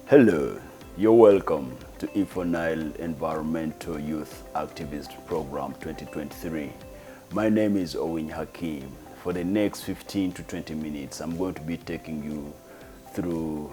Hello, you're welcome to Infonile Environmental Youth Activist Program 2023. My name is Owen Hakim. For the next 15 to 20 minutes, I'm going to be taking you through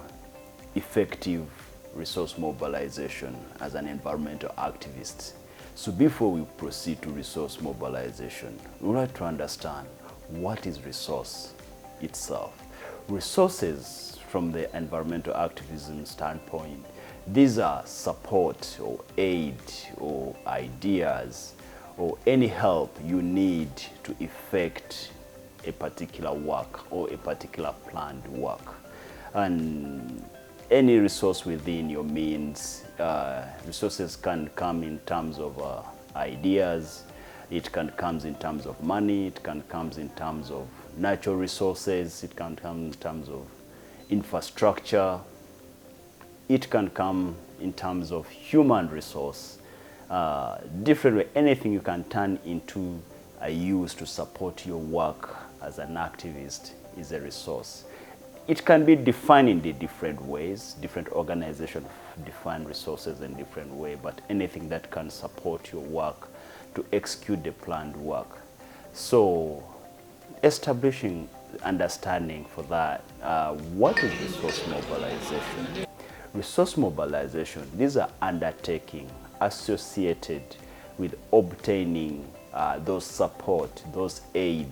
effective resource mobilization as an environmental activist. So before we proceed to resource mobilization, we would like to understand what is resource itself. Resources from the environmental activism standpoint, these are support or aid or ideas or any help you need to effect a particular work or a particular planned work. And any resource within your means, resources can come in terms of ideas, it can come in terms of money, it can come in terms of natural resources, it can come in terms of infrastructure, it can come in terms of human resource, different, anything you can turn into a use to support your work as an activist is a resource. It can be defined in the different ways. Different organizations define resources in different ways, but anything that can support your work to execute the planned work. So establishing understanding for that, what is resource mobilization? Resource mobilization, these are undertaking associated with obtaining those support, those aid,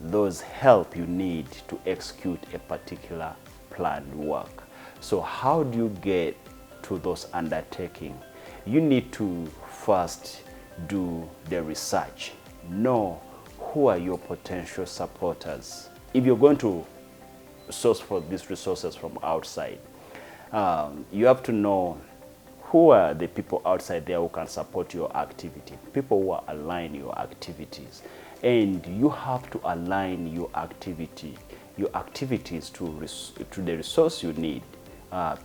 those help you need to execute a particular planned work. So how do you get to those undertaking? You need to first do the research, know who are your potential supporters. If you're going to source for these resources from outside, you have to know who are the people outside there who can support your activity, people who are align your activities. And you have to align your activities to the resource you need.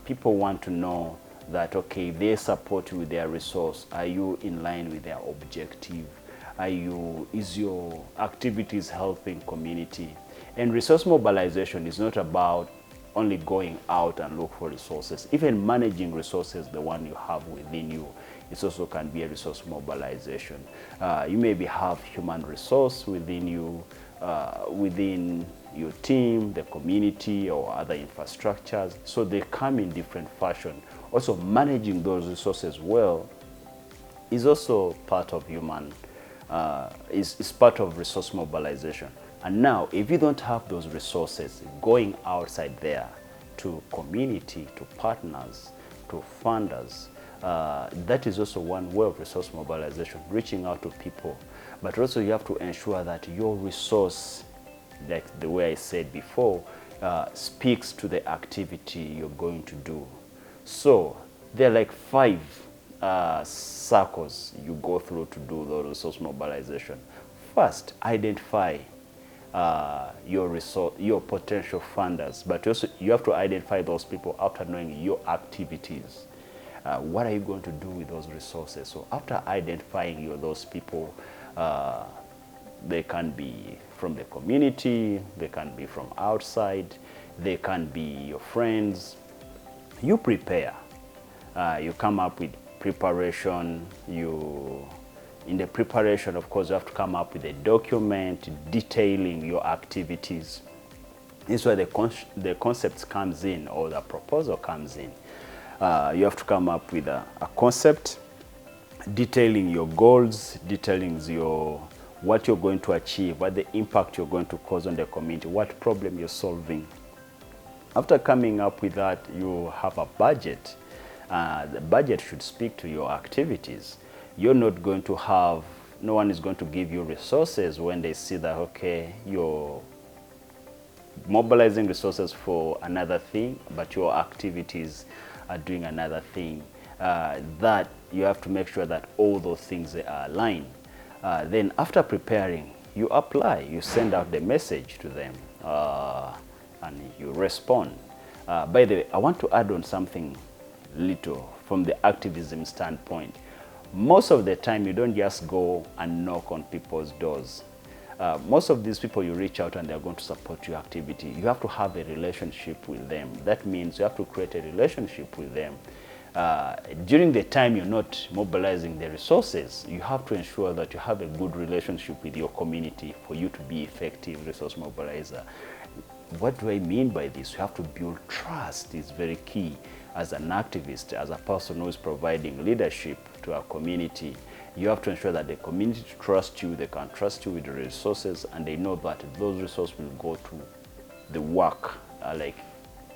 People want to know that, okay, they support you with their resource. Are you in line with their objective? Is your activities helping community? And resource mobilization is not about only going out and look for resources. Even managing resources, the one you have within you, it also can be a resource mobilization. You maybe have human resource within you, within your team, the community, or other infrastructures. So they come in different fashion. Also managing those resources well is also part of human, is part of resource mobilization. And now, if you don't have those resources, going outside there to community, to partners, to funders, that is also one way of resource mobilization, reaching out to people. But also you have to ensure that your resource, like the way I said before, speaks to the activity you're going to do. So there are like 5 circles you go through to do the resource mobilization. First, identify your potential funders, but also you have to identify those people after knowing your activities. What are you going to do with those resources? So after identifying those people, they can be from the community, they can be from outside, they can be your friends. You prepare. You come up with preparation. In the preparation, of course, you have to come up with a document detailing your activities. This is where the concept comes in, or the proposal comes in. You have to come up with a concept detailing your goals, detailing what you're going to achieve, what the impact you're going to cause on the community, what problem you're solving. After coming up with that, you have a budget. The budget should speak to your activities. You're not going to have, no one is going to give you resources when they see that, okay, you're mobilizing resources for another thing, but your activities are doing another thing. That you have to make sure that all those things are aligned. Then after preparing, you apply, you send out the message to them, and you respond. By the way, I want to add on something little from the activism standpoint. Most of the time, you don't just go and knock on people's doors. Most of these people you reach out and they're going to support your activity. You have to have a relationship with them. That means you have to create a relationship with them. During the time you're not mobilizing the resources, you have to ensure that you have a good relationship with your community for you to be effective resource mobilizer. What do I mean by this? You have to build trust. It's very key. As an activist, as a person who is providing leadership to our community, you have to ensure that the community trusts you, they can trust you with the resources, and they know that those resources will go to the work, like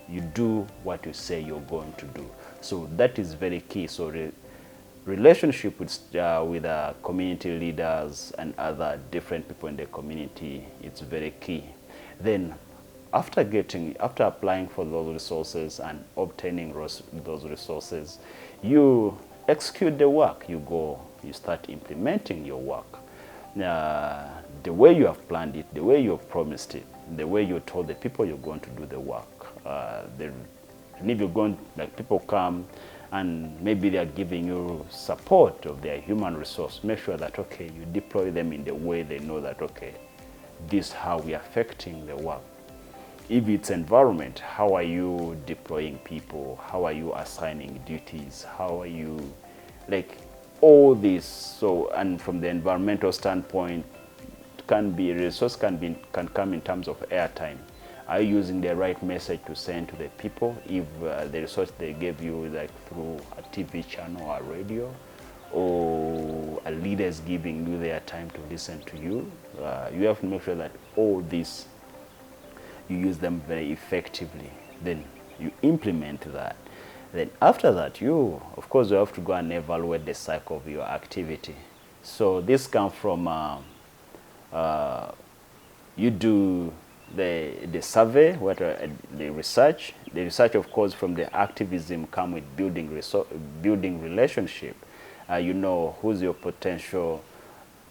you do what you say you're going to do. So that is very key. So relationship with community leaders and other different people in the community, it's very key. Then after applying for those resources and obtaining those resources, you execute the work. You start implementing your work. The way you have planned it, the way you have promised it, the way you told the people you're going to do the work. And if you're going, like people come and maybe they're giving you support of their human resource, make sure that, okay, you deploy them in the way they know that, okay, this is how we're affecting the work. If it's environment, how are you deploying people? How are you assigning duties? How are you, like, all this? So, and from the environmental standpoint, resource can come in terms of airtime. Are you using the right message to send to the people? If the resource they gave you, like through a TV channel or radio, or a leader is giving you their time to listen to you, you have to make sure that all this, you use them very effectively. Then you implement that. Then after that, of course, you have to go and evaluate the cycle of your activity. So this comes from, you do the survey, the research. The research, of course, from the activism come with building relationship. You know who's your potential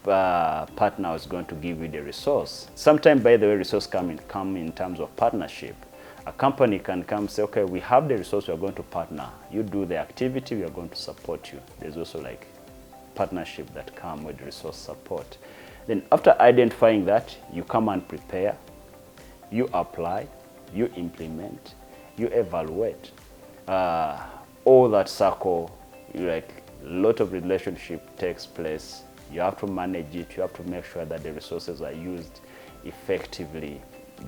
partner is going to give you the resource. Sometimes, by the way, resource come in terms of partnership. A company can come say, okay, we have the resource, we are going to partner. You do the activity, we are going to support you. There's also like partnership that come with resource support. Then after identifying that, you come and prepare, you apply, you implement, you evaluate. All that circle, like a lot of relationship takes place. You have to manage it. You have to make sure that the resources are used effectively.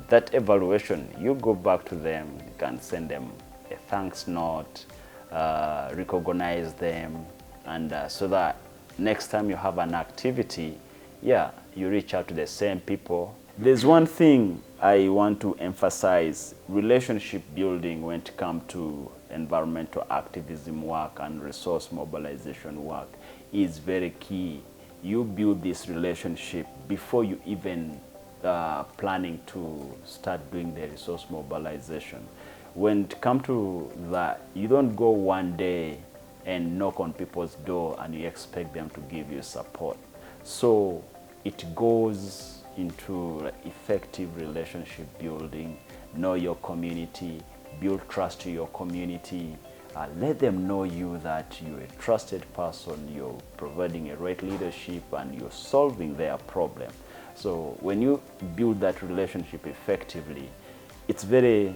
That evaluation, you go back to them, you can send them a thanks note, recognize them, and so that next time you have an activity, yeah, you reach out to the same people. There's one thing I want to emphasize: relationship building when it comes to environmental activism work and resource mobilization work is very key. You build this relationship before you even planning to start doing the resource mobilization. When it comes to that, you don't go one day and knock on people's door and you expect them to give you support. So it goes into effective relationship building. Know your community, build trust to your community, let them know you that you're a trusted person, you're providing a right leadership, and you're solving their problem. So when you build that relationship effectively, it's very,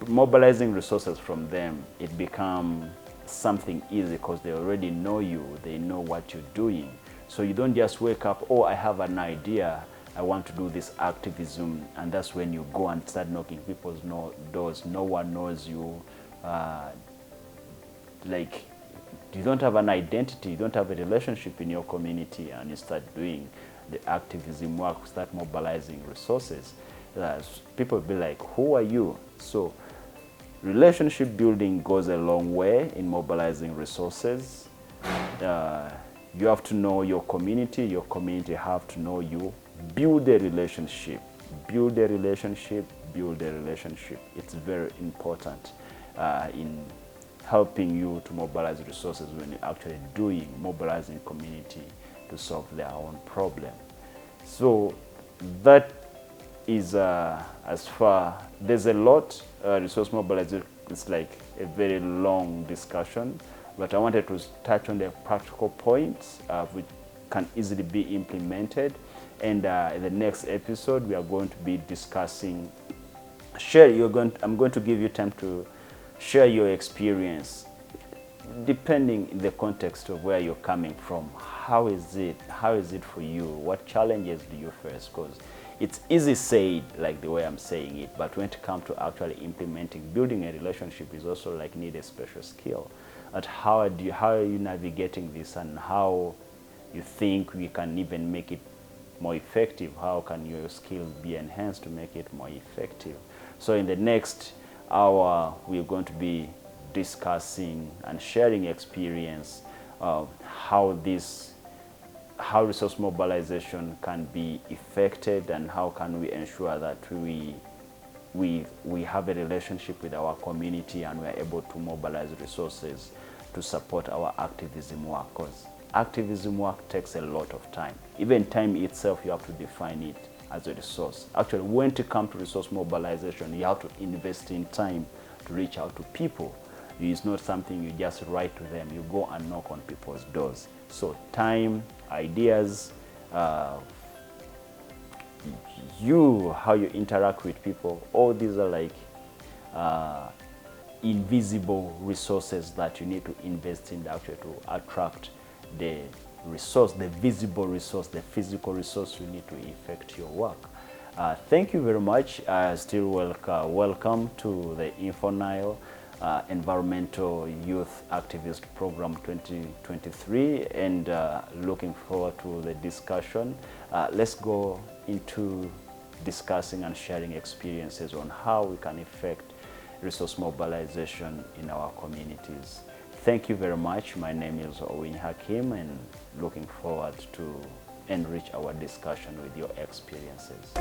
mobilizing resources from them, it becomes something easy because they already know you, they know what you're doing. So you don't just wake up, oh, I have an idea, I want to do this activism, and that's when you go and start knocking people's doors. No one knows you. Like, you don't have an identity, you don't have a relationship in your community, and you start doing the activism work, start mobilizing resources. People will be like, who are you? So relationship building goes a long way in mobilizing resources. You have to know your community have to know you. Build a relationship, build a relationship, build a relationship. It's very important in helping you to mobilize resources when you're actually mobilizing community to solve their own problem. So that is as far, there's a lot, resource mobilization is like a very long discussion, but I wanted to touch on the practical points which can easily be implemented. And in the next episode, we are going to be discussing, I'm going to give you time to share your experience, depending in the context of where you're coming from. How is it for you? What challenges do you face? Because it's easy said, like the way I'm saying it, but when it comes to actually implementing, building a relationship is also like need a special skill. At how are you navigating this, and how you think we can even make it more effective? How can your skills be enhanced to make it more effective? So in the next hour, we're going to be discussing and sharing experience of how resource mobilization can be effected, and how can we ensure that we have a relationship with our community and we are able to mobilize resources to support our activism work. Because activism work takes a lot of time. Even time itself, you have to define it as a resource. Actually, when it comes to resource mobilization, you have to invest in time to reach out to people. It's not something you just write to them. You go and knock on people's doors. So time, ideas, how you interact with people, all these are like invisible resources that you need to invest in actually to attract the resource, the visible resource, the physical resource you need to effect your work. Thank you very much. Still welcome to the InfoNile Environmental Youth Activist Program 2023, and looking forward to the discussion. Let's go into discussing and sharing experiences on how we can effect resource mobilization in our communities. Thank you very much. My name is Owin Hakim, and looking forward to enrich our discussion with your experiences.